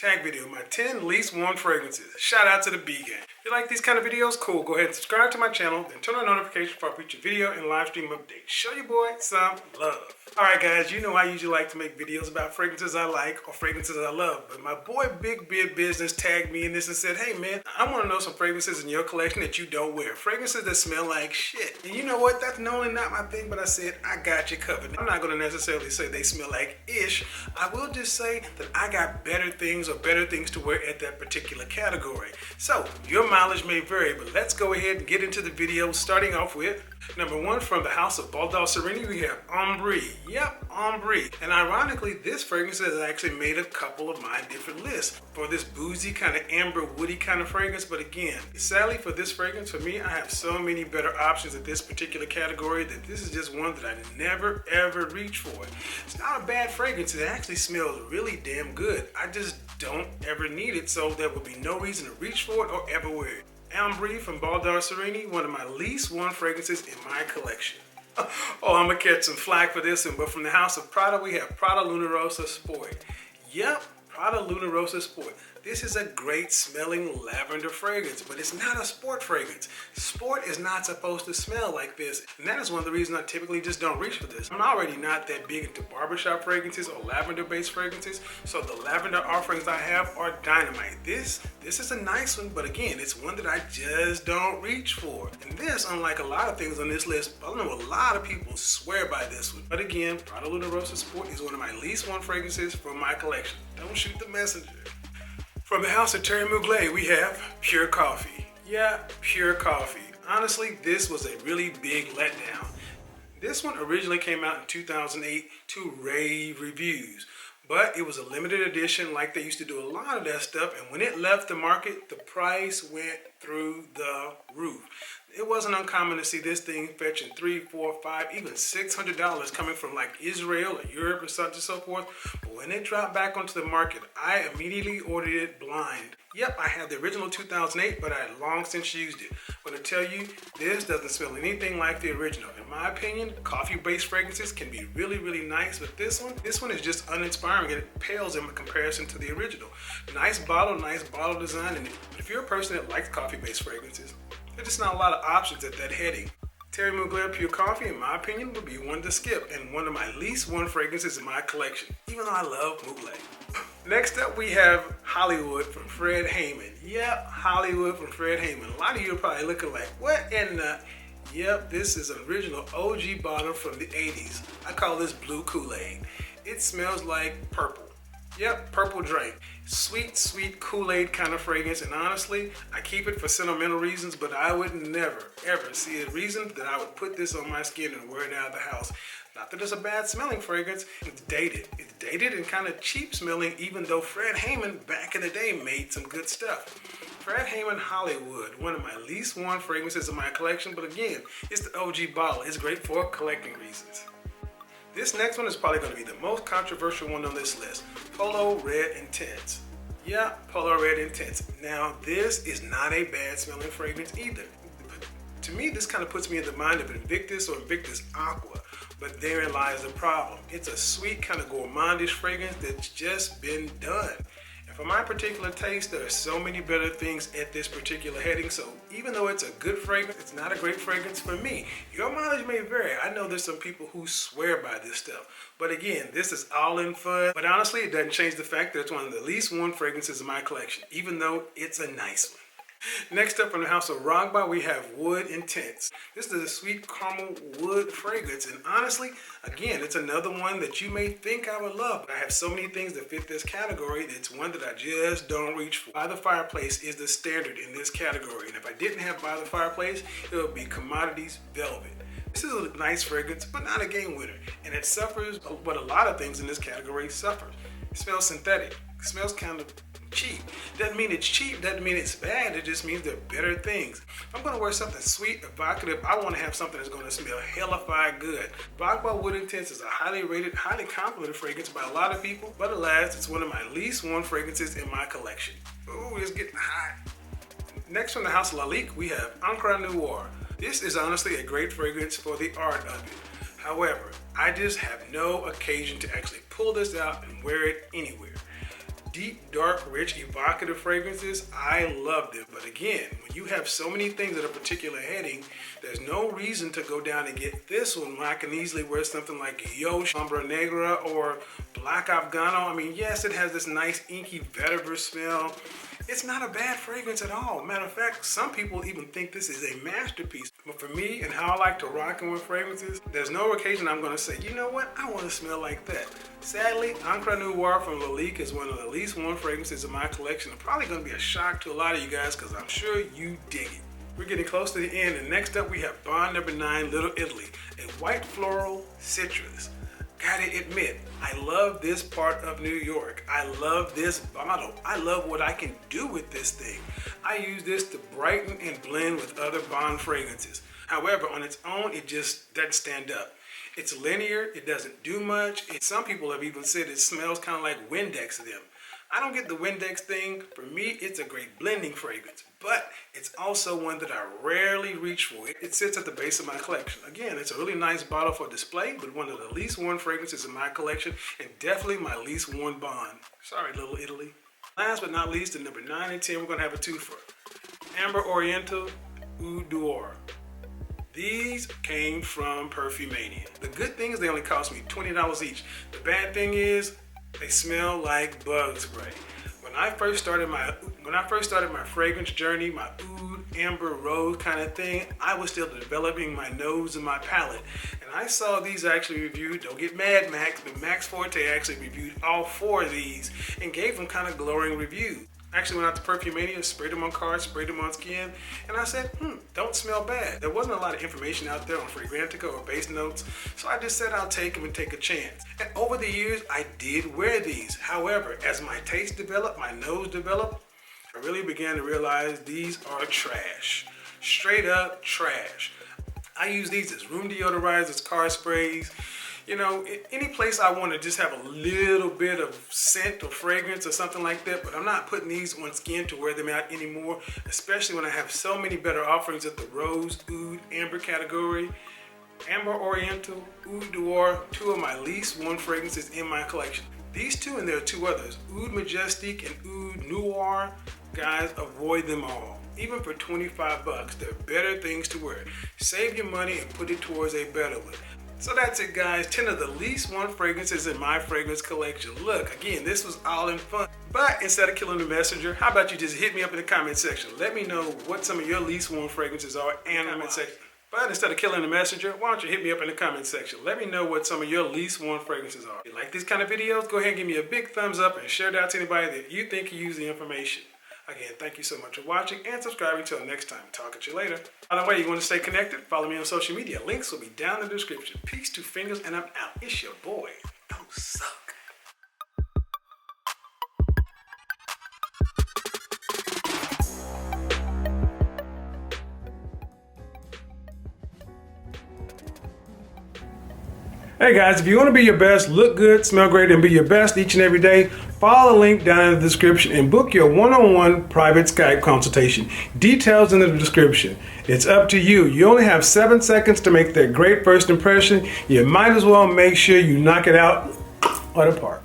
Tag video, my 10 least worn fragrances. Shout out to the B gang. If you like these kind of videos, cool. Go ahead and subscribe to my channel, then turn on notifications for future video and live stream updates. Show your boy some love. Alright guys, you know I usually like to make videos about fragrances I like or fragrances I love, but my boy Big Beard Business tagged me in this and said, hey man, I want to know some fragrances in your collection that you don't wear. Fragrances that smell like shit. And you know what, that's not only not my thing, but I said, I got you covered. I'm not going to necessarily say they smell like ish. I will just say that I got better things or better things to wear at that particular category. So, your mileage may vary, but let's go ahead and get into the video, starting off with number 1 from the house of Baldassarrini, we have Ombre. Yep, Ombre. And ironically, this fragrance has actually made a couple of my different lists for this boozy kind of amber woody kind of fragrance. But again, sadly for this fragrance, for me, I have so many better options at this particular category that this is just one that I never ever reach for. It's not a bad fragrance. It actually smells really damn good. I just don't ever need it, so there would be no reason to reach for it or ever wear it. Ombre from Baldassarrini, one of my least worn fragrances in my collection. Oh, I'm gonna catch some flack for this one, but from the house of Prada, we have Prada Luna Rossa Sport. Yep, Prada Luna Rossa Sport. This is a great smelling lavender fragrance, but it's not a sport fragrance. Sport is not supposed to smell like this, and that is one of the reasons I typically just don't reach for this. I'm already not that big into barbershop fragrances or lavender-based fragrances, so the lavender offerings I have are dynamite. This is a nice one, but again, it's one that I just don't reach for. And this, unlike a lot of things on this list, I know a lot of people swear by this one. But again, Prada Luna Rossa Sport is one of my least worn fragrances from my collection. Don't shoot the messenger. From the house of Thierry Mugler, we have Pure Coffee. Yeah, Pure Coffee. Honestly, this was a really big letdown. This one originally came out in 2008 to rave reviews, but it was a limited edition like they used to do a lot of that stuff, and when it left the market, the price went through the roof. It wasn't uncommon to see this thing fetching $300, $400, $500, even $600 coming from like Israel or Europe or such and so forth. But when it dropped back onto the market, I immediately ordered it blind. Yep, I had the original 2008, but I had long since used it. I'm going to tell you, this doesn't smell anything like the original. In my opinion, coffee-based fragrances can be really, really nice, but this one is just uninspiring, and it pales in comparison to the original. Nice bottle design, and if you're a person that likes coffee-based fragrances, there's just not a lot of options at that heading. Thierry Mugler Pure Coffee, in my opinion, would be one to skip and one of my least worn fragrances in my collection, even though I love Mugler. Next up, we have Hollywood from Fred Hayman. Yep, Hollywood from Fred Hayman. A lot of you are probably looking like, what in the... Yep, this is an original OG bottle from the 80s. I call this blue Kool-Aid. It smells like purple. Yep, purple drink. Sweet, sweet Kool-Aid kind of fragrance, and honestly, I keep it for sentimental reasons, but I would never, ever see a reason that I would put this on my skin and wear it out of the house. Not that it's a bad smelling fragrance, it's dated. It's dated and kind of cheap smelling, even though Fred Hayman back in the day made some good stuff. Fred Hayman Hollywood, one of my least worn fragrances in my collection, but again, it's the OG bottle. It's great for collecting reasons. This next one is probably going to be the most controversial one on this list. Polo Red Intense. Yeah, Polo Red Intense. Now, this is not a bad smelling fragrance either. To me, this kind of puts me in the mind of Invictus or Invictus Aqua, but therein lies the problem. It's a sweet, kind of gourmandish fragrance that's just been done. And for my particular taste, there are so many better things at this particular heading, so even though it's a good fragrance, it's not a great fragrance for me. Your mileage may vary. I know there's some people who swear by this stuff, but again, this is all in fun. But honestly, it doesn't change the fact that it's one of the least worn fragrances in my collection, even though it's a nice one. Next up from the house of Ragba, we have Wood Intense. This is a sweet caramel wood fragrance, and honestly, again, it's another one that you may think I would love, but I have so many things that fit this category that it's one that I just don't reach for. By the Fireplace is the standard in this category, and if I didn't have By the Fireplace, it would be Commodities Velvet. This is a nice fragrance, but not a game winner, and it suffers what a lot of things in this category suffer. It smells synthetic. It smells kind of cheap. Doesn't mean it's cheap, doesn't mean it's bad, it just means there are better things. If I'm going to wear something sweet, evocative, I want to have something that's going to smell hellified good. Ragba Wood Intense is a highly rated, highly complimented fragrance by a lot of people, but alas, it's one of my least worn fragrances in my collection. Ooh, it's getting hot. Next from the house of Lalique, we have Encre Noir. This is honestly a great fragrance for the art of it. However, I just have no occasion to actually pull this out and wear it anywhere. deep, dark, rich, evocative fragrances, I love them. But again, when you have so many things at a particular heading, there's no reason to go down and get this one when I can easily wear something like Yo Sombra Negra or Black Afgano. I mean, yes, it has this nice inky vetiver smell. It's not a bad fragrance at all. Matter of fact, some people even think this is a masterpiece. But for me and how I like to rock and with fragrances, there's no occasion I'm going to say, you know what, I want to smell like that. Sadly, Encre Noir from Lalique is one of the least worn fragrances in my collection. It's probably going to be a shock to a lot of you guys because I'm sure you dig it. We're getting close to the end, and next up we have Bond Number 9 Little Italy, a white floral citrus. Gotta admit, I love this part of New York. I love this bottle. I love what I can do with this thing. I use this to brighten and blend with other Bond fragrances. However, on its own, it just doesn't stand up. It's linear, it doesn't do much, and some people have even said it smells kind of like Windex to them. I don't get the Windex thing. For me, it's a great blending fragrance, but it's also one that I rarely reach for. It sits at the base of my collection. Again, it's a really nice bottle for display, but one of the least worn fragrances in my collection, and definitely my least worn Bond. Sorry, Little Italy. Last but not least, at number 9 and 10, we're gonna have a twofer. Amber Oriental Oud d'Or. These came from Perfumania. The good thing is they only cost me $20 each. The bad thing is, they smell like bug spray. When I first started my fragrance journey, my oud, amber, rose kind of thing, I was still developing my nose and my palate. And I saw these actually reviewed, don't get mad Max, but Max Forte actually reviewed all 4 of these and gave them kind of glowing reviews. I actually went out to Perfumania, sprayed them on cards, sprayed them on skin, and I said, don't smell bad. There wasn't a lot of information out there on Fragrantica or base notes, so I just said I'll take them and take a chance. And over the years, I did wear these. However, as my taste developed, my nose developed, I really began to realize these are trash. Straight up trash. I use these as room deodorizers, car sprays. You know, any place I want to just have a little bit of scent or fragrance or something like that, but I'm not putting these on skin to wear them out anymore, especially when I have so many better offerings at the Rose, Oud, Amber category. Amber Oriental, Oud d'Or, 2 of my least worn fragrances in my collection. These 2, and there are 2 others, Oud Majestic and Oud Noir. Guys, avoid them all. Even for 25 bucks, they're better things to wear. Save your money and put it towards a better one. So that's it, guys. 10 of the least worn fragrances in my fragrance collection. Look, again, this was all in fun. But instead of killing the messenger, how about you just hit me up in the comment section? Let me know what some of your least worn fragrances are in the comment section. But instead of killing the messenger, why don't you hit me up in the comment section? Let me know what some of your least worn fragrances are. If you like these kind of videos, go ahead and give me a big thumbs up and share it out to anybody that you think can use the information. Again, thank you so much for watching and subscribing. Until next time, talk at you later. By the way, you want to stay connected? Follow me on social media. Links will be down in the description. Peace, 2 fingers, and I'm out. It's your boy. Don't suck. Hey guys, if you want to be your best, look good, smell great, and be your best each and every day, follow the link down in the description and book your one-on-one private Skype consultation. Details in the description. It's up to you. You only have 7 seconds to make that great first impression. You might as well make sure you knock it out of the park.